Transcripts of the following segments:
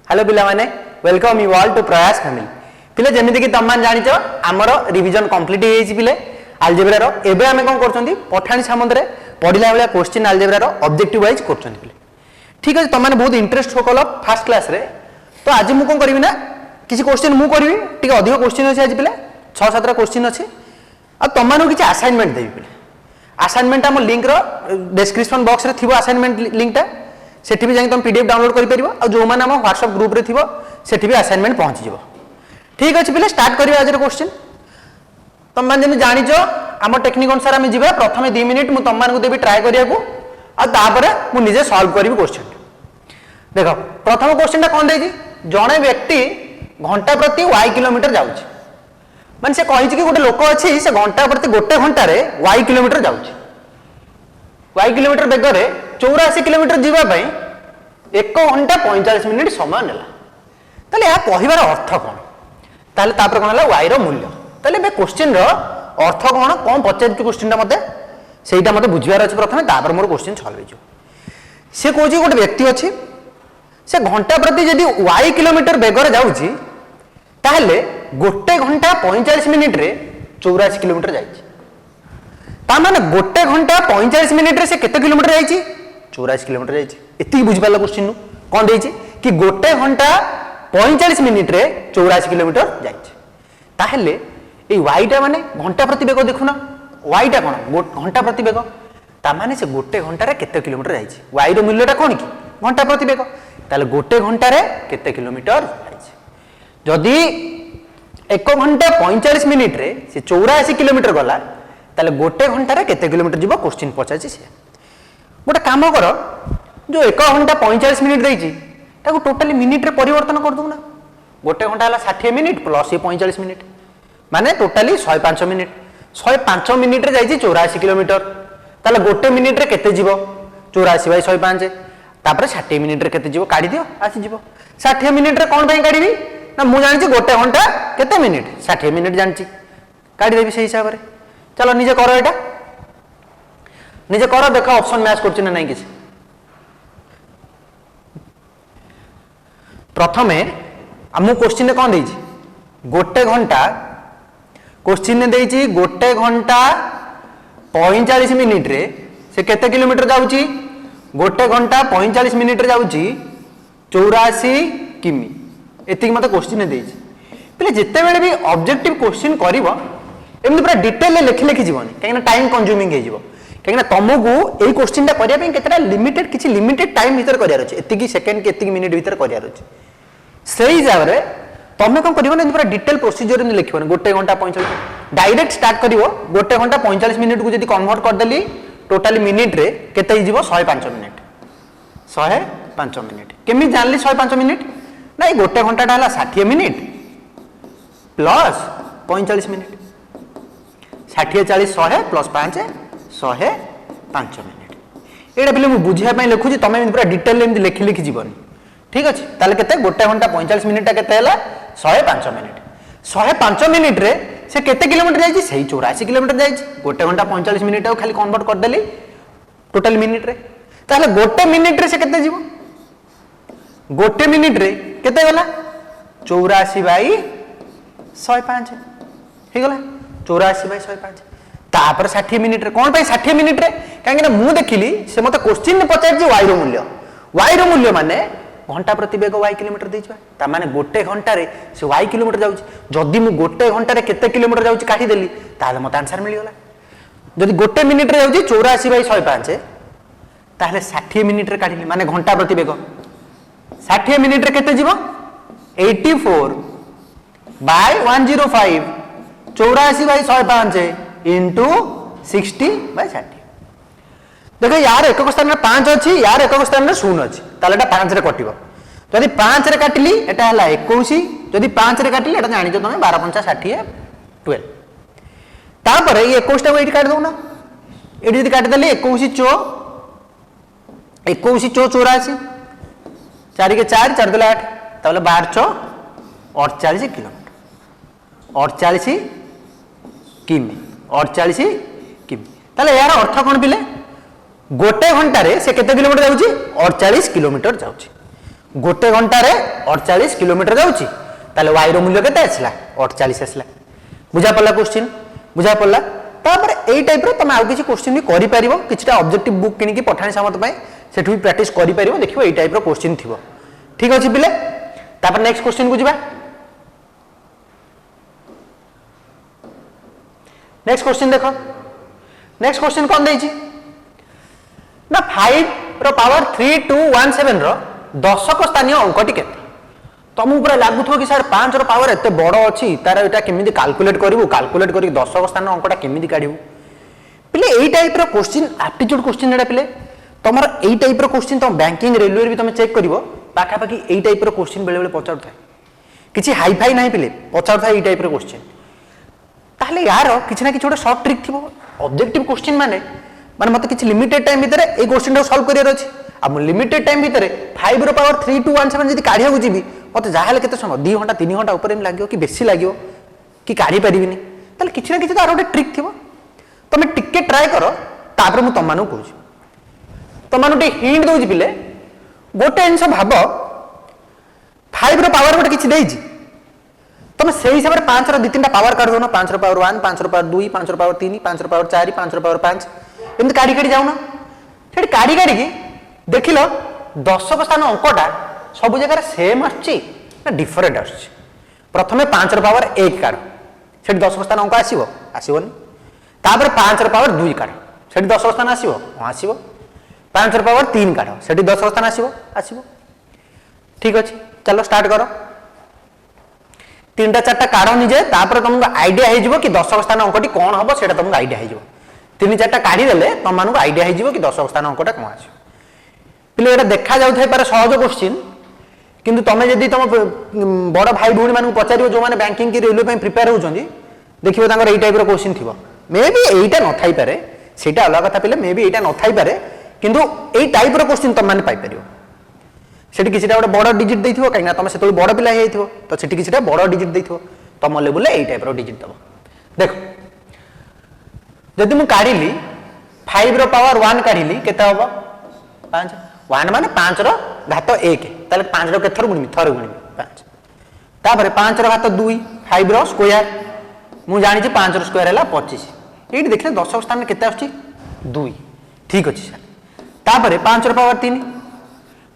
Hello पिला माने welcome you all to प्रयास फैमिली पिले जेमिति कि तमान जानिच हमर रिवीजन कंप्लीट हे छि पिले अलजेब्रा रो एबे हमें कोन करछंती पठाणी समुद्र पढिला बेला क्वेश्चन अलजेब्रा रो ऑब्जेक्टिव वाइज करछंती पिले ठीक अछि तमान बहुत इंटरेस्ट होकल फर्स्ट क्लास रे तो आज मु कोन करबी ना किछि क्वेश्चन मु करबी ठीक अधिक क्वेश्चन अछि आज पिले 6-7 क्वेश्चन अछि आ तमान किछि असाइनमेंट देबी पिले असाइनमेंट हम लिंक रो डिस्क्रिप्शन बॉक्स रे थिबो असाइनमेंट लिंक टा सेठी भी जाई तुम पीडीएफ डाउनलोड करि परिबो आ जो माने हम व्हाट्सएप ग्रुप रे थिबो सेठी भी असाइनमेंट पहुंची जिवो ठीक अछि पिले स्टार्ट करियो आज रे क्वेश्चन तुम मान जे जानिचो हम टेक्निक अनुसार हम जिबा प्रथम 2 मिनिट मु तुम मान को देबी ट्राई करिया को आ तापरे मु निजे सॉल्व करिवि क्वेश्चन देखो प्रथम क्वेश्चन ता कोन देजी जणे व्यक्ति घंटा प्रति y किलोमीटर जाउची माने से कहि कि गोटे लोक अछि से घंटा प्रति गोटे घंटा रे y किलोमीटर जाउची y किलोमीटर बेग रे 84 किलोमीटर जीवा पई 1 घंटा 45 मिनिट समय नेला तले या कहिबार अर्थ कोन ताले तापर कोन हला y रो मूल्य तले बे क्वेश्चन रो अर्थ कोन पचार कि क्वेश्चन ता मते सेटा मते बुझिबार अछि प्रथमे तापर मोर क्वेश्चन सॉल्व हिजो से कोजी गोटे व्यक्ति अछि से घंटा प्रति यदि y किलोमीटर बेग रे जाउची ताले गोटे घंटा 45 मिनिट रे 84 किलोमीटर जाइची ता माने गोटे घंटा 45 मिनिट रे से केते किलोमीटर जाइची 84 किलोमीटर जाइची एति बुझ पाला क्वेश्चन नु कोन देइची कि गोटे घंटा 45 मिनिट रे 84 किलोमीटर जाइची ताहेले ए y टा माने घंटा प्रति बेग देखुना y टा कोन घंटा प्रति बेग ता माने से गोटे घंटा रे केते किलोमीटर जाइची y रो मूल्य टा कोन की घंटा प्रति बेग ताले गोटे घंटा रे केते किलोमीटर जाइची जदी 1 घंटा 45 मिनिट रे से 84 किलोमीटर गला ताले गोटे घंटा रे केते किलोमीटर जीवो क्वेश्चन पचाची से गोटे काम कर जो 1 घंटा 45 मिनिट देइची ताको टोटली मिनिट रे परिवर्तन कर दउ ना गोटे घंटा हला 60 मिनिट प्लस 45 मिनिट माने टोटली 105 मिनिट 105 मिनिट रे जाइची 84 किलोमीटर ताले गोटे मिनिट रे केते जीवो 84 बाय 105 तापर 60 मिनिट रे केते जीवो काढी दियो आसी जीवो 60 मिनिट रे कोन पई काढीबी ना मु जानि छी गोटे घंटा केते मिनिट 60 मिनिट जानि छी काढी देबी से हिसाब रे चलो निजे करो एटा निजे करो देखो ऑप्शन मैच करछि ना नहीं किछ प्रथमे हमु क्वेश्चन ने कोन देइछि गोटे घंटा क्वेश्चन ने देइछि गोटे घंटा 45 मिनिट रे से केते किलोमीटर जाउची गोटे घंटा 45 मिनिट रे जाउची 84 किमी एतिक मते क्वेश्चन ने देइछि पहिले जेते बेले भी ऑब्जेक्टिव क्वेश्चन करिवो एमि पूरा डिटेल ले लिखि जीवनी कहीं टाइम कंज्यूमिंग हे जीवो कहीं तुमको यही क्वेश्चन टा करिया पे केतेटा लिमिटेड किछि लिमिटेड टाइम भीतर करियार अछि एतिकी सेकंड के एतिकी मिनिट भीतर करियार अछि सेही हिसाब रे तमे कोन करिवो न पूरा डिटेल प्रोसीजर ने लिखिबो गोटे घंटा 45 डायरेक्ट स्टार्ट करिवो गोटे घंटा 45 मिनिट को जदी कन्वर्ट कर देली टोटली मिनिट रे केते हि जीवो 105 मिनिट 105 मिनिट केमि जानली 105 मिनिट नाही गोटे घंटा टा हला 60 minute plus 45 minute 60 40 100 plus 5 105 minute एटा पहिले मु बुझिया पई लिखुची तमे पूरा डिटेल एमि लिखि लिखि जीवनी ठीक अछि ताले केते गोटे घंटा 45 मिनिट ता केते हला 105 मिनिट 105 मिनिट रे से केते किलोमीटर जाइची सही 84 किलोमीटर जाइची गोटे घंटा 45 मिनिट आ खाली कन्वर्ट कर देली टोटल मिनिट रे ताले गोटे मिनिट रे से केते जीवो गोटे मिनिट रे केते गला 84 बाई 105 हे गला 84 बाई 105 तापर 60 मिनिट रे कोन पई 60 मिनिट रे काहे ना मु देखिली से मते क्वेश्चन ने पचार जे y रो मूल्य माने घंटा प्रति बेग y किलोमीटर देइछा ता माने गोटे घंटा रे से y किलोमीटर जाउची जदी मु गोटे घंटा रे केते किलोमीटर जाउची काटी देली ताले मते आंसर मिली गला जदी गोटे मिनिट रे जाउची 84 बाई 105 ताले 60 मिनिट रे काटिली माने घंटा प्रति बेग 60 मिनिट रे केते जीवो 84 बाय 105 84 बाई 105 इनटू 60 बाय 60 देखो यार एक स्थान में 5 अछि यार एक स्थान में 0 अछि ताले एटा 5 रे कटिबो जदी 5 रे काटिली एटा हला 21 जदी 5 रे काटिली एटा जानि जो तमे 12 5 60 12 तापर ये 21 टा एठी काट दउ ना एठी जदी काट देली 21 चो 84 4 के 4 4 देला 8 ताले 12 चो 48 किलोमीटर 48 किमी 48 किमी ताले यार अर्थ कोन बिले गोटे घंटा रे से केते किलोमीटर जाउची 48 किलोमीटर जाउची गोटे घंटा रे 48 किलोमीटर जाउची ताले y रो मूल्य केते आछला 48 आछला बुझा पड़ला क्वेश्चन बुझा पड़ला तापर एई टाइप रो तमे आ किछि क्वेश्चन भी करि परिबो किछटा ऑब्जेक्टिव बुक किनि कि पठाणी सामंत पय सेठु भी प्रैक्टिस करि परिबो देखिबो एई टाइप रो क्वेश्चन थिबो ठीक अछि पिले तापर नेक्स्ट क्वेश्चन को जिबा नेक्स्ट क्वेश्चन देखो नेक्स्ट क्वेश्चन कोन देछि ना 5 रो पावर 3217 रो दशक स्थानीय अंकटी केते तुमको पूरा लागुथो कि सर 5 रो पावर एते बड़ अछि तार एटा केमिति कैलकुलेट करिवो कैलकुलेट करी दशक स्थान अंकटा केमिति काढिवो पिले एई टाइप रो क्वेश्चन एप्टीट्यूड क्वेश्चन एटा पिले तमर एई टाइप रो क्वेश्चन तुम बैंकिंग रेलवे भी तुम चेक करिवो पाखा पाखी एई टाइप रो क्वेश्चन बेले बेले पचार थाए किछि हाई फाई नाही पिले पचार थाए एई टाइप रो क्वेश्चन ताहले यार किछि ना किछि ओटा शॉर्ट ट्रिक थिबो ऑब्जेक्टिव क्वेश्चन माने मते किछि लिमिटेड टाइम भीतर ए क्वेश्चन टा सॉल्व करियर अछि अब लिमिटेड टाइम भीतर 5 रो पावर 3217 जदि काढिया को जीबी मते जाहाले केते समय 2 घंटा 3 घंटा ऊपर लागियो कि बेसी लागियो कि काढी परिबिनी ताले किछि ना किछि तार ओटा ट्रिक थिबो तमे टिके ट्राई करो तापर मु तमानु कहूची तमानु टे हिंट दोजी पिले गोटे अंश भाबो 5 रो पावर गोटे किछि देइछि तमे सेही हिसाब रे 5 रो 2-3टा पावर काढ दोनो 5 रो पावर 1 5 रो पावर 2 5 रो पावर 3 5 रो पावर 4 5 रो पावर 5 एमति काढी काढी जाउना सेठी काढी काढी की देखिलो दशक स्थान अंकटा सब जगह सेम आछि ना डिफरेंट आछि प्रथमे 5 रो पावर 1 काढ सेठी दशक स्थान अंक आसीबो आसीबोनी तापर 5 रो पावर 2 काढ सेठी दशक स्थान आसीबो आसीबो 5 रो पावर 3 काढ सेठी दशक स्थान आसीबो आसीबो ठीक अछि चलो स्टार्ट करो 3टा 4टा काढ निजे तापर तुमको आईडिया हे जिवो कि दशक स्थान अंकटी कोन हबो सेटा तुमको आईडिया हे जिवो 3-4टा काढी देले तुम मानको आईडिया हे जिवो कि दशक स्थान अंकटा कोन आछो पिले एटा देखा जाउ थाय पारे सहज क्वेश्चन किंतु तमे जदी तुम बड़ भाई भूणी मानको पचारियो जो माने बैंकिंग की रेलवे पे प्रिपेयर होउछंदी देखिबो तांगर एई टाइप रो क्वेश्चन थिबो मे बी एईटा न थाई पारे सेटा अलग कथा पिले मे बी एईटा न थाई पारे किंतु एई टाइप रो क्वेश्चन तुम माने पाई परियो सेठी किछटा गोटे बड़ डिजिट देइथिबो काइना तमे सेतोल बड़ पिला हे हेइथिबो तो सेठी किछटा बड़ डिजिट देइथिबो तम लेवल एई टाइप रो डिजिट दबो देखो जदि मु काढिली 5 रो पावर 1 काढिली केते हबो 5 1 माने 5 रो घात 1 ताले 5 रो केथर गुणिमी थर गुणिमी 5 तापरे 5 रो घात 2 5 रो स्क्वायर मु जानि छी 5 रो स्क्वायर हला 25 एठी देखले दशक स्थान केते आछि 2 ठीक अछि सर तापरे 5 रो पावर 3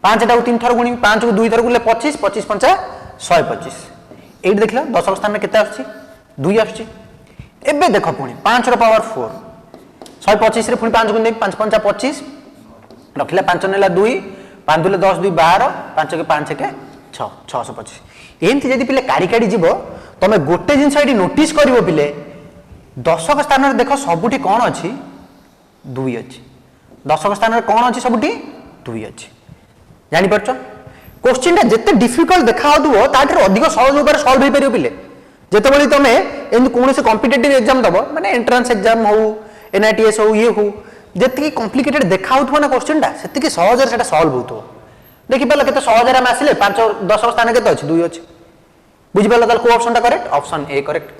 5 टा 3 थर गुणिमी 5 को 2 थर गुणले 25 25 5 125 एठी देखले दशक स्थान केते आछि 2 आछि एबे देखो पुणी 5 रो पावर 4 125 रे पुणी 5 गुण 5 5 25 रखिले 5 नेला 2 5 दुले 10 2 12 5 के 5 के 6 625 एमति जदी पिले काडी काडी जीवो तमे गोटे जिंस एडी नोटिस करिवो पिले दशक स्थान रे देखो सबुठी कोन अछि 2 अछि दशक स्थान रे कोन अछि सबुठी 2 अछि जानि परछो क्वेश्चन ता जते डिफिकल्ट देखा होदुओ ताठर अधिक सहज उपाय सॉल्व होई परियो पिले जते बळी तमे एन कोनसे कॉम्पिटिटिव एग्जाम दबो माने एंट्रेंस एग्जाम हो एनआईटीएस हो ये हो जति कॉम्प्लिकेटेड देखा होथो ना क्वेश्चन ता सेति सहज रे सेटा सॉल्व होतो देखि पले केते सहज रे हम आसीले 5 10 स्थान केते अछि 2 अछि बुझि पले ताल को ऑप्शन ता करेक्ट ऑप्शन ए करेक्ट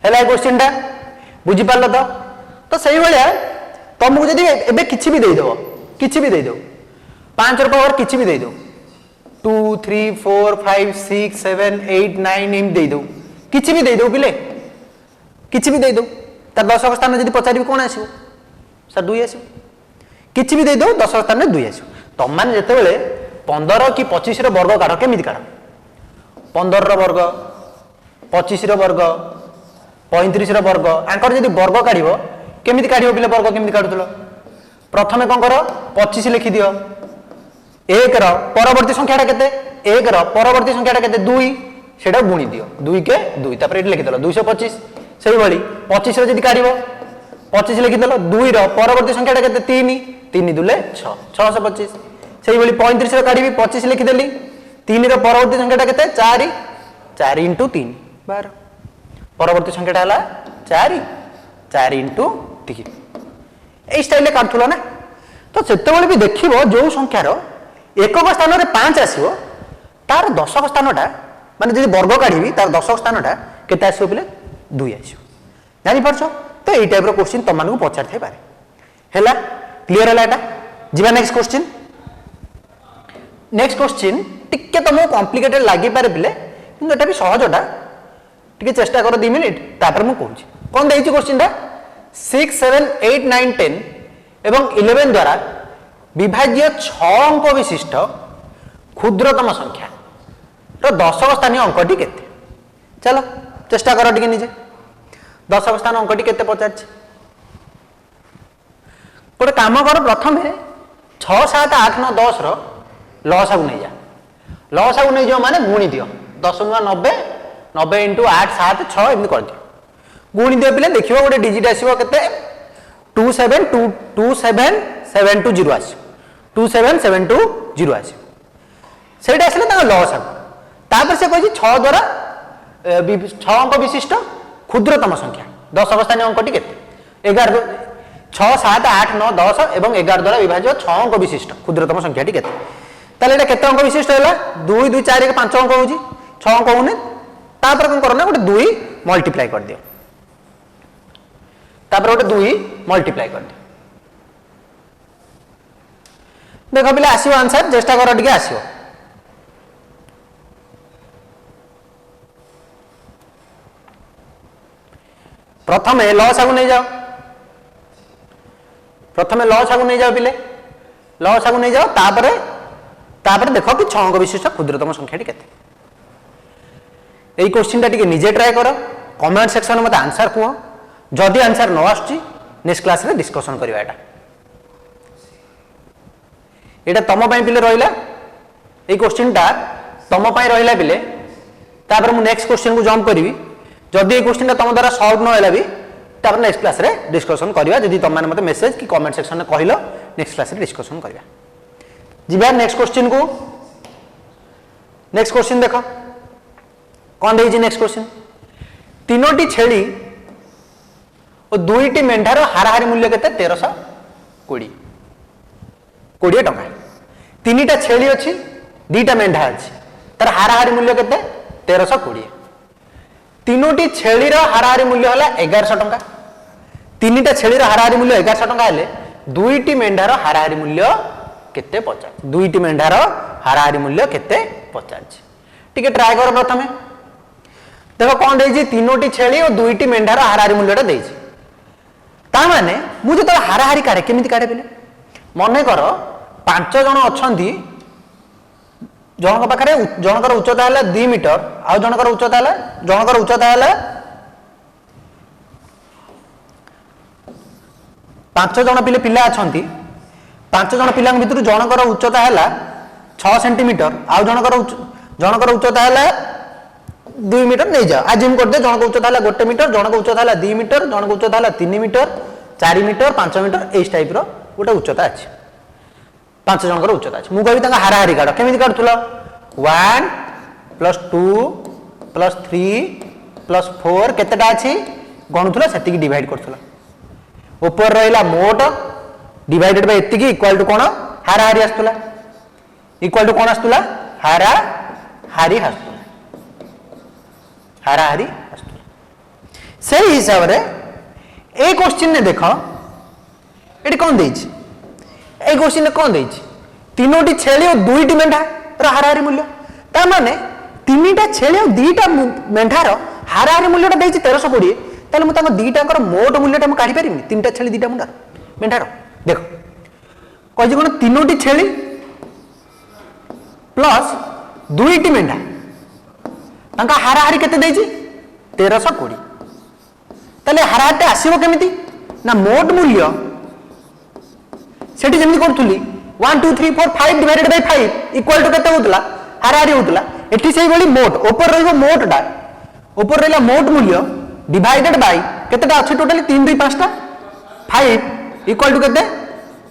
हला क्वेश्चन ता बुझि पल्लो तो सही भलिया तुमको जदी एबे किछि भी देई देबो किछि भी देई दो 5 रो पावर किछि भी देई दो 2 3 4 5 6 7 8 9 एम देई दो किछि भी देई दो पिले किछि भी देई दो त दशक स्थान जदी पचारिबो कोन आसीबो सर 2 आसीबो किछि भी देई दो दशक स्थान 2 आसीबो तम माने जते बेले 15 कि 25 रो वर्ग काढो केमिति काढो 15 रो वर्ग 25 रो वर्ग 35 रो वर्ग आंकर जदी वर्ग काढिबो केमिति काढिबो पिले वर्ग केमिति काढुतलो प्रथमे कोन करो 25 लिखि दियो 1 रो परवर्ती संख्याटा केते 1 रो परवर्ती संख्याटा केते 2 सेटा गुणी दियो 2 के 2 तापर एठी लिखि देलो 225 सेही भली 25 रो जदी काढिबो 25 लिखि देलो 2 रो परवर्ती संख्याटा केते 3 3 दुले 6 625 सेही भली 35 रो काढिबी 25 लिखि देली 3 रो परवर्ती संख्याटा केते 4 4 * 3 12 परवर्ती संख्याटा हला 4 4 * 3 ए स्टाइल ले काढथुलो ना तो सेते बेले भी देखिबो जो संख्या रो एकक स्थान रे 5 आसीबो तार दशक स्थानटा माने जदि वर्ग काढिबी तार दशक स्थानटा केते आसीबो पिले 2 आसीबो जानि परछो तो एई टाइप रो क्वेश्चन तमानकु पचार थाई पारे हैला क्लियर हैला एटा जीवा नेक्स्ट क्वेश्चन नेक्स्ट क्वेश्चन टिके तुमको कॉम्प्लिकेटेड लगी पारे पिले किंतु एटा भी सहजटा टिके चेष्टा कर 2 मिनिट तापर मु कहूची कोन देइची क्वेश्चन टा 6 7 8 9 10 एवं 11 द्वारा विभाज्य 6 अंक विशिष्ट क्षुद्रतम संख्या रो दशक स्थानीय अंकटी केते चलो चेष्टा कर टिके निजे दशक स्थान अंकटी केते पचार गोटे काम कर प्रथम 6 7 8 9 10 रो लसागु नहीं जा लसागु नहीं जाओ माने गुणी दियो 10 × 90 90 × 8 7 6 एमती कर दियो गुणी दियो पिले देखिबो गोटे डिजिट आसीबो केते 27720 आसीबो 27720 आसीबो सेटा आसले ता लसागु तापर से कहछि 6 द्वारा 6 अंक विशिष्ट क्षुद्रतम संख्या 10 अवस्थानी अंकटी केते 11 6 7 8 9 10 एवं 11 द्वारा विभाज्य 6 अंक विशिष्ट क्षुद्रतम संख्याटी केते ताले एटा केते अंक विशिष्ट हैला 2 2 4 के 5 अंक होउची 6 अंक होने तापर कोन करना गोटे 2 मल्टीप्लाई कर दियो तापर गोटे 2 मल्टीप्लाई कर दियो देखो पिले आसीबो आंसर चेष्टा कर टिके आसीबो प्रथम लसागु नहीं जाओ प्रथम लसागु नहीं जाओ पिले लसागु नहीं जाओ तापर तापर देखो कि 6 अंक विशिष्ट क्षुद्रतम संख्याटी केते एई क्वेश्चन टा टिके निजे ट्राई करो कमेंट सेक्शन में मते आंसर कुहो जदि आंसर न आछी नेक्स्ट क्लास रे डिस्कशन करबा एटा तम पई पिले रहिला एई क्वेश्चन टा तम पई रहिला पिले तापर मु नेक्स्ट क्वेश्चन को जंप करबी जदि एई क्वेश्चन टा तम द्वारा सॉल्व न हैला भी तापर नेक्स्ट क्लास रे डिस्कशन करबा जदि तम माने मते मेसेज कि कमेंट सेक्शन में कहिलो नेक्स्ट क्लास रे डिस्कशन करबा जिबा नेक्स्ट क्वेश्चन को नेक्स्ट क्वेश्चन देखो कौन देइछि नेक्स्ट क्वेश्चन तीनोटी छेली और दुईटी मेंढार हाराहारी मूल्य केते 1320 20 टका तीनटा छेली अछि दीटा मेंढा अछि तर हाराहारी मूल्य केते 1320 तीनोटी छेली रो हाराहारी मूल्य हला 1100 टका तीनटा छेली रो हाराहारी मूल्य 1100 टका हेले दुईटी मेंढार हाराहारी मूल्य केते पचार दुईटी मेंढार हाराहारी मूल्य केते पचार टिके ट्राई कर प्रथमे देखो कौन देइछि तीनोटी छेली और दुईटी मेंढार हाराहारी मूल्यटा देइछि ता माने मु जे तो हाराहारी काढे केमिति काढे बिले मने कर 5 जण अछंती जनक पाखरे जनकर उच्चता हला 2 मीटर आ जनकर उच्चता हला जनकर उच्चता हला 5 जण पिले पिला अछंती 5 जण पिला भितर जनकर उच्चता हला 6 सेंटीमीटर आ जनकर उच्चता हला 2 मीटर नहीं जाओ आजिम कर दे जनक उच्चता हला 1 मीटर जनक उच्चता हला 2 मीटर जनक उच्चता हला 3 मीटर 4 मीटर 5 मीटर एस टाइप रो गोटे उच्चता अछि 5 जनकर उच्चता अछि मु कहबी तंगा हाराहारी काढ केमिति काढुथला 1 + 2 + 3 + 4 केतेटा अछि गणुथला सेति की डिवाइड करथला ऊपर रहिला मोट डिवाइडेड बाय एति की इक्वल टू कोन हाराहारी आस्तुला इक्वल टू कोन आस्तुला हाराहारी आस्तुला हाराहारी आस्तुला से हिसाब रे ए क्वेश्चन ने देखो एटी कोन देइछि ए क्वेश्चन ने कोन देइछि तीनोटी छेली और दुईटी मेंढा रो हाराहारी मूल्य ता माने तीनटा छेली और दुईटा मेंढा रो हाराहारी मूल्यटा देइछि 1320 ताले मु ताको दुईटाकर मोट मूल्यटा मु काढी परिमि तीनटा छेली दुईटा मेंढा रो देखो कहि कोन तीनोटी छेली प्लस दुईटी मेंढा तांका हाराहारी केते देइछि 1320 ताले हाराहारी आसीबो केमिति ना मोट मूल्य सेठी Zeme करथुली 1 2 3 4 5 divided by 5 equal to केते होतला हाराहारी होतला एठी सेही बली मोट ऊपर रहइबो मोटडा ऊपर रहला मोट मूल्य डिवाइडेड बाय केतेटा अछि टोटली 3 2 5 टा 5 इक्वल टू केते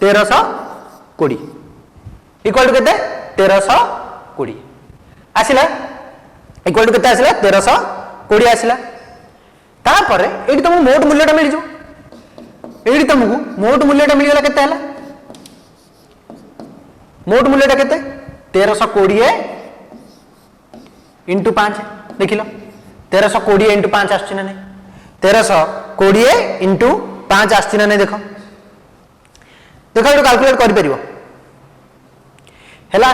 1320 इक्वल टू केते 1320 आसिला इक्वल टू केते आसिला 1320 आसिला तापर एठी तुम मोट मूल्यटा मिल जो एठी तुमको मोट मूल्यटा मिल गेला केते हला मोट मूल्यटा केते 1320 इंटू 5 देखिलो 1320 इंटू 5 आछि ना नहीं 1320 इंटू 5 आछि ना नहीं देखो देखो ये कैलकुलेट करि परिबो हैला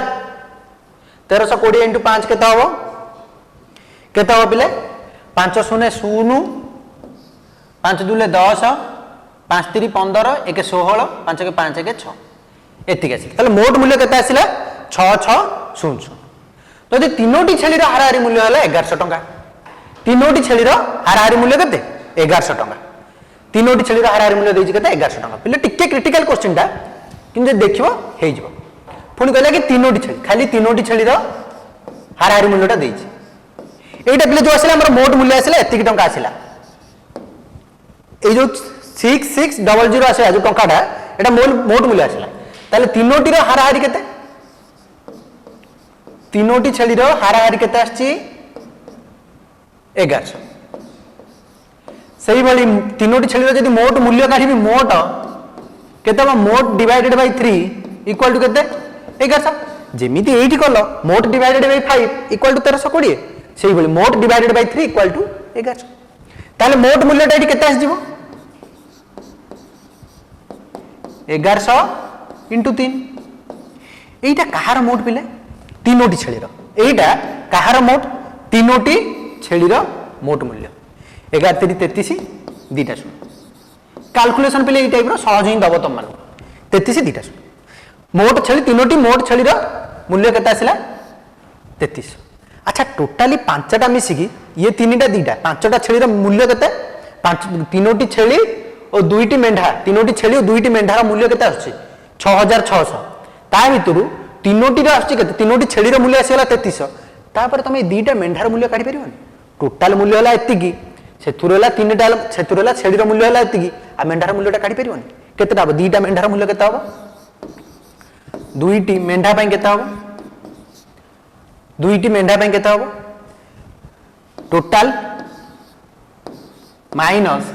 1320 इंटू 5 केता हबो पिले 5 शून्य 0 5 दुले 10 5 3 15 1 16 5 के 5 1 6 एतिक आसिला ताले मोट मूल्य केता आसिला 6600 तो यदि तीनोटी छेली रो हाराहारी मूल्य हला 1100 टंका तीनोटी छेली रो हाराहारी मूल्य केते 1100 टंका तीनोटी छेली रो हाराहारी मूल्य देछि केते 1100 टंका पिले टिके क्रिटिकल क्वेश्चन टा किंतु देखिबो हे जिवो पुणी कहला कि तीनोटी छेली खाली तीनोटी छेली रो हाराहारी मूल्य टा देछि एटा पिले जो आसिला हमर मोट मूल्य आसिला एतिक टंका आसिला ए जो 6600 आसिला जो टंकाटा एटा मोट मूल्य आसिला ताले तीनोटी रो हाराहारी केते तीनोटी छेली रो हाराहारी केते आछि 1100 सही भली तीनोटी छेली रो जदी मोट मूल्य काढिबी मोट केते मोट डिवाइडेड बाय 3 इक्वल टू केते 1100 जेमिति एठी कलो मोट डिवाइडेड बाय 5 इक्वल टू 1320 सही भली मोट डिवाइडेड बाय 3 इक्वल टू 1100 ताले मोट मूल्य टा एठी केते आसी जिवो 1100 इंटू 3 एटा कहार मोट पिले तीनोटी छेली रो एटा कहार मोट तीनोटी छेली रो मोट मूल्य 11 3 33 दीटा शून्य कैलकुलेशन पिले ए टाइप रो सहज ही दबो तम मान 33 दीटा शून्य मोट छेली तीनोटी मोट छेली रो मूल्य केता आसिला 33 अच्छा टोटाली पांचटा मिसी की ये तीनटा दीटा पांचटा छेली रो मूल्य केते पांच तीनोटी छेली और दुईटी मेंढा तीनोटी छेली और दुईटी मेंढा रो मूल्य केते आछि 6600 ता भितरु तीनोटी रो आछि केते तीनोटी छेली रो मूल्य आसिला 33 तापर तमे दीटा मेंढा रो मूल्य काढी परिबनी टोटल मूल्य हला एतिकी सेथुरला तीनटा सेथुरला छेली रो मूल्य हला एतिकी आ मेंढा रो मूल्यटा काढी परिबनी केतेटा हबो दीटा मेंढा रो मूल्य केते हबो दुईटी मेंढा पई केते हबो दुईटी मेंढा पई केते हबो टोटल माइनस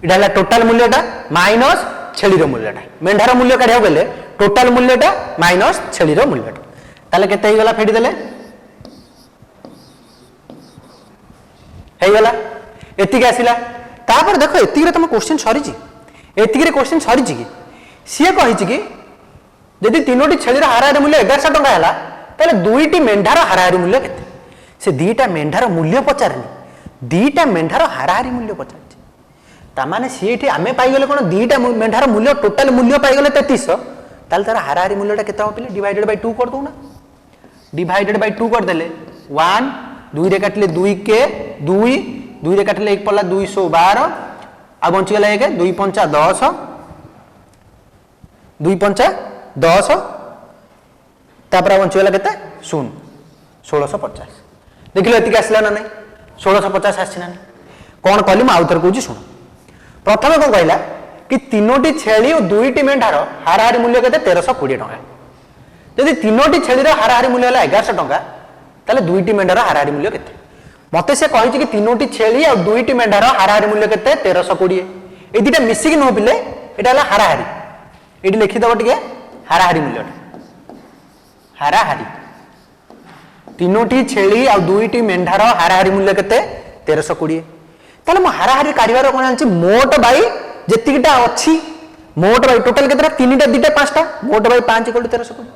इडाला टोटल मूल्यटा माइनस छेली रो मूल्यटा मेंढा रो मूल्य काढिया गेले टोटल मूल्यटा माइनस छेली रो मूल्यटा ताले केते हे गला फेडी देले हे गला एतिक आसिला तापर देखो एतिक रे तुम क्वेश्चन सरी छी एतिक रे क्वेश्चन सरी छी कि सिए कहि छी कि यदि तीनोटी छेली रो हाराहारी मूल्य 1100 टंका हला ताले दुईटी मेंढा रो हाराहारी मूल्य केते से दीटा मेंढा रो मूल्य पचारनी दीटा मेंढा रो हाराहारी मूल्य पचार तामाने सीएठी आमे पाई गेले कोन दीटा मेंढार मूल्य टोटल मूल्य पाई गेले 33 ताल तार हाराहारी मूल्यटा केते हो पिले डिवाइडेड बाय 2 कर दो ना डिवाइडेड बाय 2 कर देले 1 2 रे काटले 2 के 2 रे काटले 1 पल्ला 212 आ बंची गेला 1 2 5 10 2 5 10 तापर बंची गेला केते 0 1650 देखिलो एतिक आसला ना नै 1650 आछि ना कोन कहली म आउतर कहूची सुन प्रथम कौन कहला कि तीनोटी छेली और दुईटी मेंढार हाराहारी मूल्य केते 1320 टंका यदि तीनोटी छेली रो हाराहारी मूल्य हला 1100 टंका ताले दुईटी मेंढार हाराहारी मूल्य केते मते से कहि कि तीनोटी छेली और दुईटी मेंढार हाराहारी मूल्य केते 1320 ए दिटा मिसी कि न पिले एटा हला हाराहारी एटी लिखि दबो टिके हाराहारी मूल्य हाराहारी तीनोटी छेली और दुईटी मेंढार हाराहारी मूल्य केते 1320 ताले म हाराहारी काढिबार कोन जानछि मोट बाई जेतिकिटा अछि मोट बाई टोटल केतरा तीनटा दिटा पांचटा मोट बाई 5 इक्वल टू 1320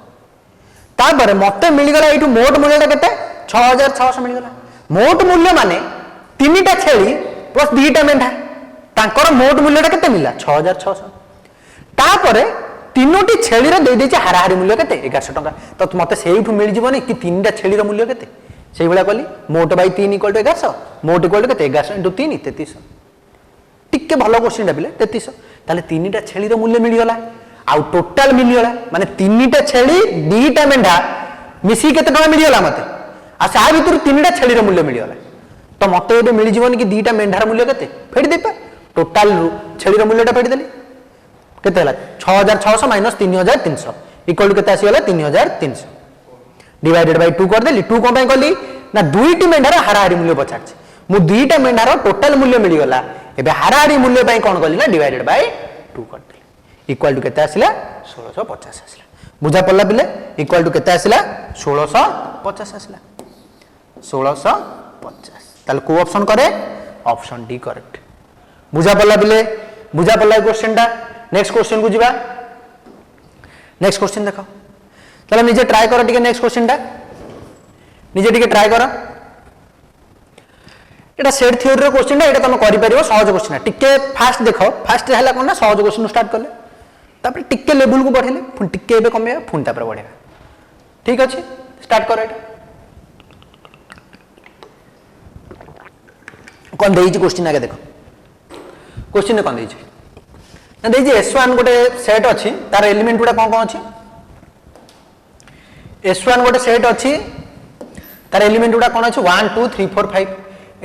तापर मते मिल गला एटू मोट मूल्यटा केते 6600 मिल गला मोट मूल्य माने तीनटा छेली प्लस दीटा मेंढा तांकर मोट मूल्यटा केते मिला 6600 तापर तीनोटी छेली रो दे देछि हाराहारी मूल्य केते 1100 टंका तो मते सेइठू मिल जिवनी कि तीनटा छेली रो मूल्य केते सेइ भला कहली मोट बाई 3 इक्वल टू 1100 मोट इक्वल टू केते 1100 इंटू 3 33 टिके भलो क्वेश्चन टा बिले 33 ताले तीनटा छेली रो मूल्य मिल गला आ टोटल मिल गला माने तीनटा छेली दीटा मेंढा मिसी केते टका मिल गला मते आ सा भीतर तीनटा छेली रो मूल्य मिल गला तो मते एबे मिल जीवन कि दीटा मेंढा रो मूल्य केते फेडी देपा टोटल छेली रो मूल्य टा फेडी देली केते हला 6600 माइनस 3300 इक्वल टू केते आसी गला 3300 डिवाइडेड बाय 2 कर देली 2 कोन पय करली ना दुईटी मेंढार हाराहारी मूल्य पचारछि मु दुईटा मेंढार टोटल मूल्य मिल गला एबे हाराहारी मूल्य पय कोन करली ना डिवाइडेड बाय 2 कर देली इक्वल टू केते आसिला 1650 आसिला बुझा पड़ला बिले इक्वल टू केते आसिला 1650 आसिला 1650 ताले को ऑप्शन करे ऑप्शन डी करेक्ट बुझा पड़ला बिले बुझा पड़ला क्वेश्चन टा नेक्स्ट क्वेश्चन को जिबा नेक्स्ट क्वेश्चन देख चलो निजे ट्राए कर टिके नेक्स्ट क्वेश्चन टा निजे टिके ट्राए कर एटा सेट थ्योरी रो क्वेश्चन टा एटा तुम करि परिबो सहज क्वेश्चन टिके फास्ट देखो फास्ट हैला कोन ना सहज क्वेश्चन स्टार्ट करले तापर टिके लेवल को बढ़ेले फुन टिके एबे कमे फुन तापर बढ़ेबा ठीक अछि स्टार्ट कर एटा कोन देई क्वेश्चन आगे देखो क्वेश्चन कोन देई ना देई S1 गोटे सेट अछि तार एलिमेंट गुडा कोन कोन अछि S1 गोटे सेट अछि तार एलिमेंट गुडा कोन अछि 1 2 3 4 5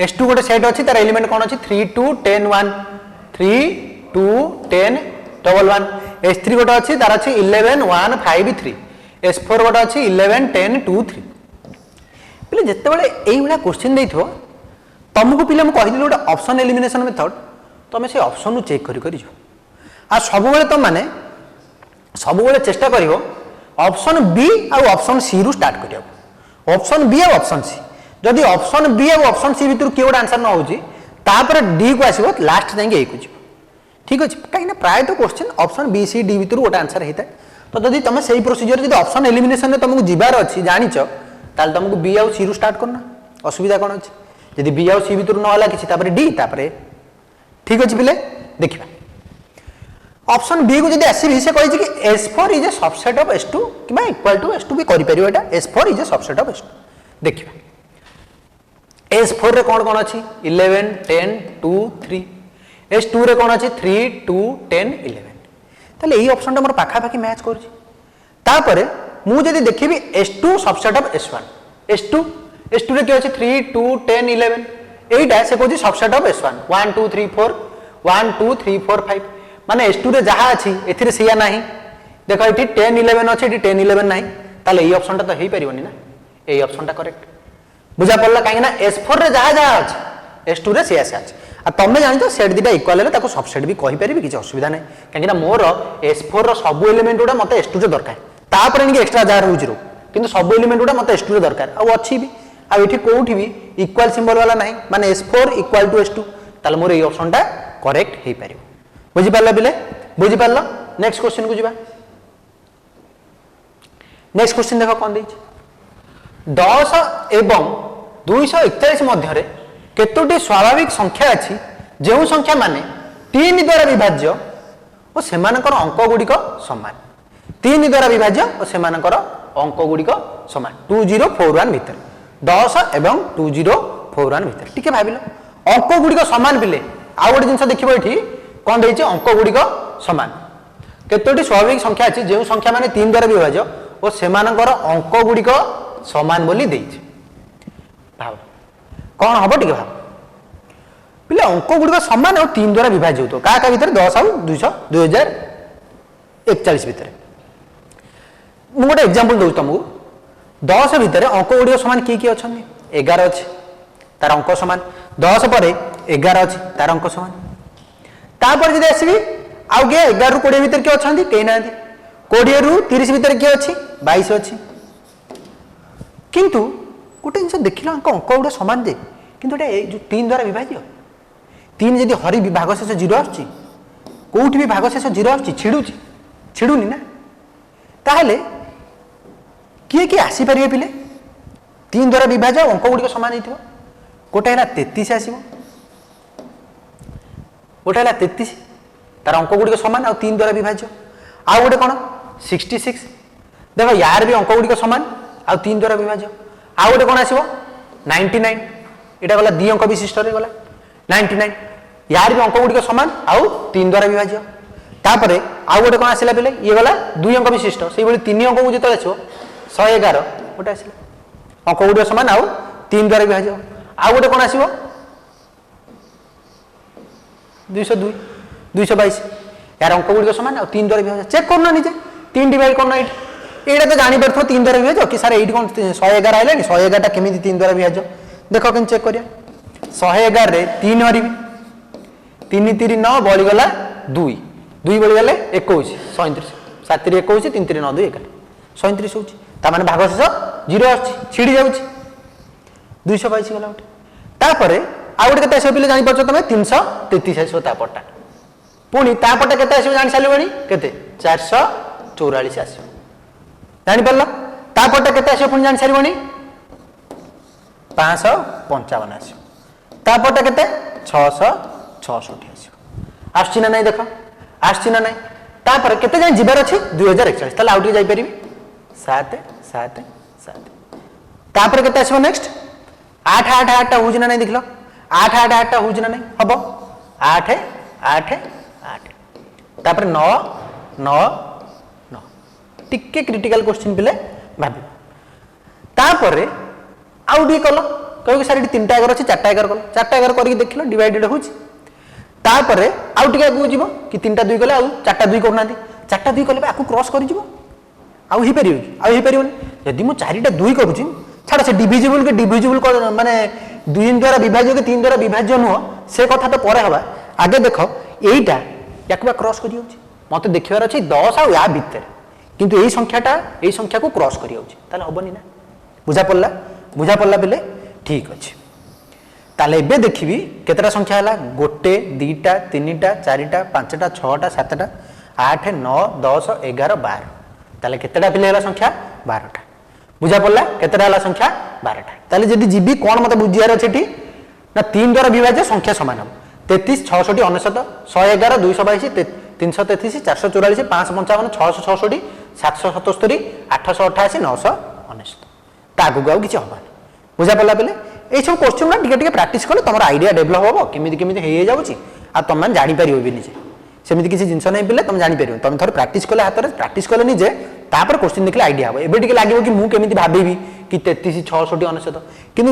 S2 गोटे सेट अछि तार एलिमेंट कोन अछि 3 2 10 1 3 2 10 डबल 1 S3 गोटे अछि तार अछि 11 1 5 3 S4 गोटे अछि 11 10 2 3 पिले जत्ते बेले एई वाला क्वेश्चन देइथो तुमको पिले हम कहि दिलो गोटे ऑप्शन एलिमिनेशन मेथड तुम से ऑप्शन नु चेक करि करि जो आ सब बेले तुम माने सब बेले चेष्टा करिवो ऑप्शन बी आ ऑप्शन सी रु स्टार्ट करियो ऑप्शन बी आ ऑप्शन सी जदि ऑप्शन बी आ ऑप्शन सी भितर के गोटे आंसर न होउची तापर डी को आसीबो लास्ट जाके ए को जिवो ठीक अछि काहे ना प्राय तो question option B C D भितर गोटे आंसर हेता तो जदि तुम सेही प्रोसीजर जदि ऑप्शन एलिमिनेशन रे तुमको जिबार अछि जानिचो ताल तुमको बी आ सी रु स्टार्ट करना असुविधा कोन अछि यदि बी आ सी भितर न होला किछि तापर डी तापर ठीक अछि पिले देखिबा ऑप्शन बी को जदि आसी से कहि कि S4 is a subset of S2 किबा इक्वल टू S2 भी करि परियो एटा S4 is a subset of S2 देखिबा S4 रे कोन कोन अछि 11 10 2 3 S2 रे कोन अछि 3 2 10 11 ताले एही ऑप्शन ता मोर पाखा पाखी मैच करछि तापर मु जदि देखिबी S2 subset of S1 S2 रे के अछि 3 2 10 11 एईटा से कहछि सबसेट ऑफ S1 1 2 3 4 1 2 3 4 5 माने S2 रे जहा अछि एथिरे सिया नाही देखो एठी 10 11 अछि एठी 10 11 नाही ताले एई ऑप्शन ता तो हेई परिबोनी ना एई ऑप्शन ता करेक्ट बुझा पड़ला काहे ना S4 रे जहा जहा अछि S2 रे सिया सिया अछि आ तमे जानि तो सेट दिटा इक्वल हेले ताको सबसेट भी कहि परिबी किछ असुविधा नै काहे ना मोर S4 रो सब एलिमेंट उडा मते S2 रे दरकार तापर नि एक्स्ट्रा जार हो जिरो किंतु सब एलिमेंट उडा मते S2 रे दरकार आ अछि भी आ एठी कोठी भी इक्वल सिंबल वाला नाही माने S4 इक्वल टू S2 ताले मोर एई ऑप्शन ता करेक्ट हेई परिबो बुझी पारला बिले बुझी पारला नेक्स्ट क्वेश्चन को जिबा नेक्स्ट क्वेश्चन देखो कोन दैछ 10 एवं 241 मध्य रे केतोटी स्वाभाविक संख्या अछि जेउ संख्या माने 3 द्वारा विभाज्य और सेमानकर अंक गुडिक समान 3 द्वारा विभाज्य और सेमानकर अंक गुडिक समान 2041 भीतर 10 एवं 2041 भीतर ठीक है भाबिलो अंक गुडिक समान बिले आ गोटे जिंस देखिबो एठी कोन दैछ अंक गुडिक समान केतोटी स्वाभाविक संख्या अछि जेउ संख्या माने 3 द्वारा विभाज्य और सेमानकर अंक गुडिक समान बोली दैछ भाव कोन हबो ठीक भाव पिले अंक गुडिक समान और 3 द्वारा विभाज्य होतो का का भीतर 10 और 200 2041 भीतर मु गोटे एग्जांपल दउ तुमको 10 भीतर अंक गुडिक समान की अछन 11 अछि तार अंक समान 10 पर 11 अछि तार अंक समान तापर जदि आसीबी आउ के 11 रु 20 भीतर के अछंती के नांती 20 रु 30 भीतर के अछि 22 अछि किंतु गोटे जिंस देखिला अंक गुडा समान दे किंतु एटा जो 3 द्वारा विभाज्य 3 जदि हरि विभाग शेष 0 आछि कोठी भी भाग शेष 0 आछि छिडुनी ना ताहले किए कि आसी परिए पिले 3 द्वारा विभाज्य अंक गुडी समान हेतिबो गोटे हला 33 आसीबो गोटे हला 33 तार अंक गुडी समान आ 3 द्वारा विभाज्य आ गोटे कोन 66 देखो यार भी अंक गुडी समान आ 3 द्वारा विभाज्य आ गोटे कोन आसीबो 99 एटा गला 2 अंक विशिष्ट रे गला 99 यार भी अंक गुडी समान आ 3 द्वारा विभाज्य तापरे आ गोटे कोन आसिला पिले ये गला 2 अंक विशिष्ट सेही बली 3 अंक को जतले आछो 111 गोटे आसिला अंक गुडी समान आ 3 द्वारा विभाज्य आ गोटे कोन आसीबो 202 222 यार अंक गुडी समान आ 3 द्वारा विभाज्य चेक करना निजे 3 डिवाइड करना एटा तो जानि परथो 3 द्वारा विभाज्य कि सर एठी कोन 111 आइलानी 111 टा केमिति 3 द्वारा विभाज्य देखो केन चेक करिया 111 रे 3 हरिबी 3 3 9 बळी गला 2 2 बळी गले 21 37 7 रे 21 3 3 9 2 11 37 होची ता माने भाग शेष 0 आछि छिडी जाउची 222 गला उठे तापरे आ गोटे केते आसे पिले जानि परछो तमे 333 आसे ता पट्टा पुनी ता पट्टा केते आसे जानि सालिबणी केते 400 544 आसो जानी परला तापरटा केते आसो पुनी जानि सारिबोनी 555 आसो तापरटा केते 666 आसो आछि ना नै देखो आछि ना नै तापर केते जानि जिबार अछि 2041 ताले आउटी जाई परिबी 7 7 7 तापर केते आसो नेक्स्ट 8 8 8 टा होउछि ना नै देखलो 8 8 8 टा होउछि ना नै हबो 8 8 8 तापर 9 9 9 टिके क्रिटिकल क्वेश्चन पिले भाबी तापर आउ डी कलो कहि सारी तीनटा एगर अछि चारटा एगर कलो चारटा एगर करी देखिलो डिवाइडेड होउछि तापर आउ टिके आगु जीवो कि तीनटा 2 कले आउ चारटा 2 करनांती चारटा 2 कले आकु क्रॉस करि जीवो आउ ही परियो आउ ही परियोनी यदि मु चारिटा 2 करूछि छाड़ से डिविजिबल के डिविजिबल माने 2 द्वारा विभाज्य के 3 द्वारा विभाज्य नुह से कथा तो परे हवा आगे देखो एईटा याकबा क्रॉस करि होछि मते देखिबार अछि 10 आ या भीतर किंतु एई संख्या को क्रॉस करि होछि ताले हबनी ना बुझा पड़ला बेले ठीक अछि ताले एबे देखिबी केतरा संख्या हला 1 2 3 4 5 6 7 8 9 10 11 12 ताले केतरा पिले हला संख्या 12 टा बुझा पड़ला केतरा हला संख्या 12 टा ताले जदी जीबी कोन मते बुझियार अछि ना 3 द्वारा विभाज्य संख्या समान हम 33 66 99 111 222 333 444 555 666 777 888 919 तागु गाउ किछि हबा बुझा पड़ला बेले ए सब क्वेश्चन ना टिके प्रैक्टिस कले तमरा आईडिया डेवलप होबो केमिति हे जाउची आ तम मान जानि परियो बि निजे सेमिति किछि जिंस नै पिले तम जानि परियो तम थोर प्रैक्टिस कले हातरे प्रैक्टिस कले निजे तापर क्वेश्चन देखले आईडिया होबो एबे टिके लागिबो कि मु केमिति भाबीबी कि 33 66 99 किंतु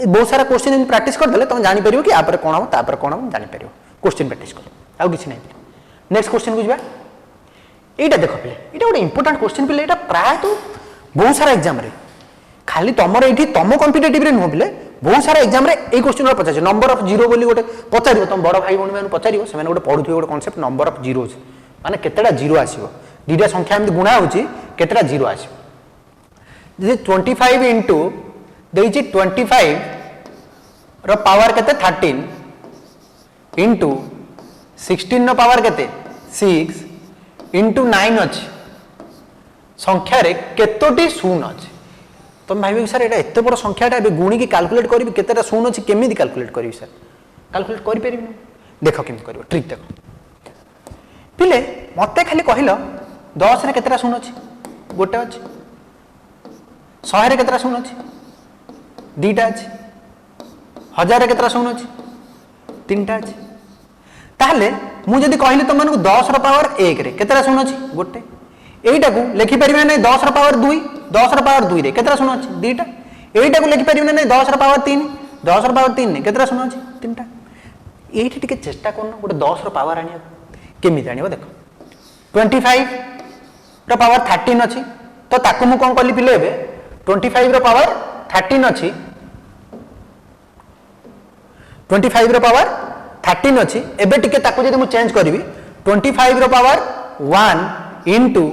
बहुत सारा क्वेश्चन इन प्रैक्टिस कर देले तम जानि परियो कि आपर कोन हो तापर कोन हो जानि परियो क्वेश्चन प्रैक्टिस कर आ किछि नै नेक्स्ट क्वेश्चन बुझबा एटा देखो पिले एटा गोटे इंपोर्टेंट क्वेश्चन पिले एटा प्राय तो बहुत सारा एग्जाम रे खाली तमर एठी तम कॉम्पिटिटिव रे न पिले बहुत सारा एग्जाम रे ए क्वेश्चन रा पचाछ नंबर ऑफ जीरो बोली गोटे पचारियो तम बड़ भाई भौणी माने पचारियो से माने गोटे पढुथि गोटे कांसेप्ट नंबर ऑफ जीरोज माने केतेटा जीरो आसीबो दीटा संख्या हम गुणा होची केतेटा जीरो आसीबो जे 25 इनटू देइची 25 रो पावर केते 13 इनटू 16 रो पावर केते 6 इनटू 9 अछि संख्या रे केतोटी शून्य अछि तुम भाई सर एटा एते बड़ संख्याटा ए गुणी की कैलकुलेट करबी केतेटा शून्य अछि केमिति कैलकुलेट करबी सर कैलकुलेट करि परिबी देखो केमिति करबो ट्रिक देखो पिले मते खाली कहिलो 10 रे केतेटा शून्य अछि गोटे अछि 100 रे केतेटा शून्य अछि दीटा अछि 1000 रे केतेटा शून्य अछि तीनटा अछि ताहले मु जदी कहिली त मानकु 10 रो पावर 1 रे केतेटा शून्य अछि गोटे एटा को लिखि परिबे नै 10 रो पावर 2 10 रो पावर 2 रे केतेटा शून्य अछि दीटा एटा को लिखि परिबे नै 10 रो पावर 3 10 रो पावर 3 ने केतेटा शून्य अछि तीनटा एठी टिके चेष्टा करनो गोटे 10 रो पावर आनिया केमि जानिबो देखो 25 रो पावर 13 अछि तो ताकु मु कोन कली पिले एबे 25 रो पावर 13 अछि 25 रो पावर 13 अछि एबे टिके ताकु जदी मु चेंज करबी 25 रो पावर 1 इनटू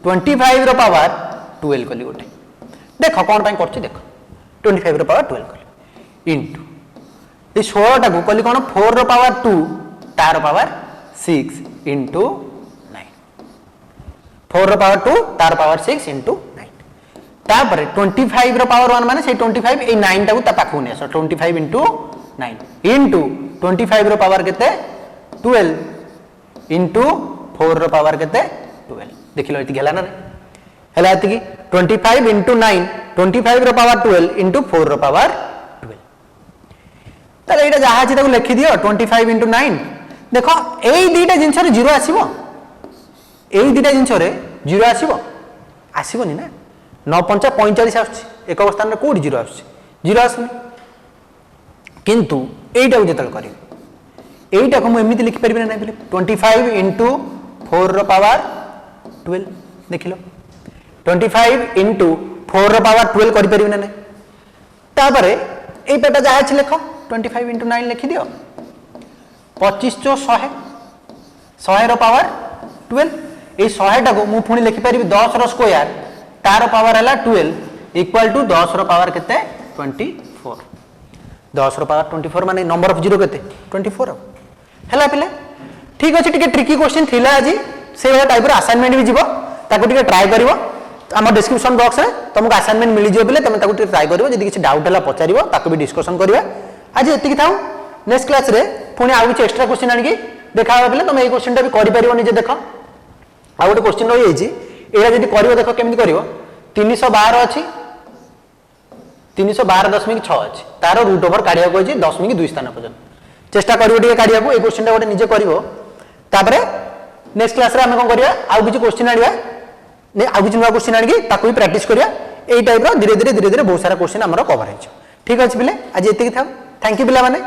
25 रो पावर 12 कली गोटे देखो कोन पई करछि देखो 25 रो पावर 12 कली इनटू ए 16 टा को कली कोन 4 रो पावर 2 तार पावर 6 इनटू 9 4 रो पावर 2 तार पावर 6 इनटू 9 तापर 25 रो पावर 1 माने से 25 ए 9 टा को ता पाखु ने सो 25 इनटू 9 इनटू 25 रो पावर केते 12 इनटू 4 रो पावर केते 12 देखिलो एति गेला ना हला एति की 25 इनटू 9 25 रो पावर 12 इनटू 4 रो पावर 12 ताले एटा जहा अछि ताको लिखि दियो 25 इनटू 9 देखो एई दीटा जिंस रे जीरो आसीबो एई दीटा जिंस रे जीरो आसीबो आसीबोनी ना 9 5 45 आछी एक अवस्थान रे कोडी जीरो आछी जीरो आसनी किंतु एटा को जेतल करी एटा को मु एमिति लिखि परबे ना 25 इनटू 4 रो पावर 12 देखिलो 25 इनटू 4 रो पावर 12 करि परिबे ना तापरे ए पेटा जा अछि लेखो 25 इनटू 9 लिखि दियो 25 चो 100 100 रो पावर 12 ए 100 टा को मु पुनी लिखि परिबे 10 रो स्क्वायर तार पावर हला 12 इक्वल टू 10 रो पावर केते 24 10 रो पावर 24 माने नंबर ऑफ जीरो केते 24 हला पिले ठीक अछि टिके ट्रिकी क्वेश्चन थिला आजी से टाइप रो असाइनमेंट भी जीवो ताको टिके ट्राई करिवो आम डिस्क्रिप्शन बॉक्स रे तुमको असाइनमेंट मिल जियो पिले तुम ताको टिके ट्राई करिवो जदी किछि डाउट हला पचारिवो ताको भी डिस्कशन करिवा आज एतिकी थाउ नेक्स्ट क्लास रे पुणी आउ किछि एक्स्ट्रा क्वेश्चन आनिकी देखावा पिले तुम ए क्वेश्चन टा भी करि परिवो निजे देखो आ गोटे क्वेश्चन रही जाइछि एरा जदी करिवो देखो केमिति करिवो 312 अछि 312.6 अछि तार रूट ओवर काढिया को अछि 10.2 स्थान पर्यंत चेष्टा करिवो टिके काढिया को ए क्वेश्चन टा गोटे निजे करिवो तापरे नेक्स्ट क्लास रे हम कोन करिया आउ किछि क्वेश्चन आनिबा ने आउ किछि नवा क्वेश्चन आनिकी ताको भी प्रैक्टिस करिया एई टाइप रो धीरे धीरे बहुत सारा क्वेश्चन हमरो कवर हिछ ठीक अछि पिले आज एतिकी थाउ थैंक यू पिला माने।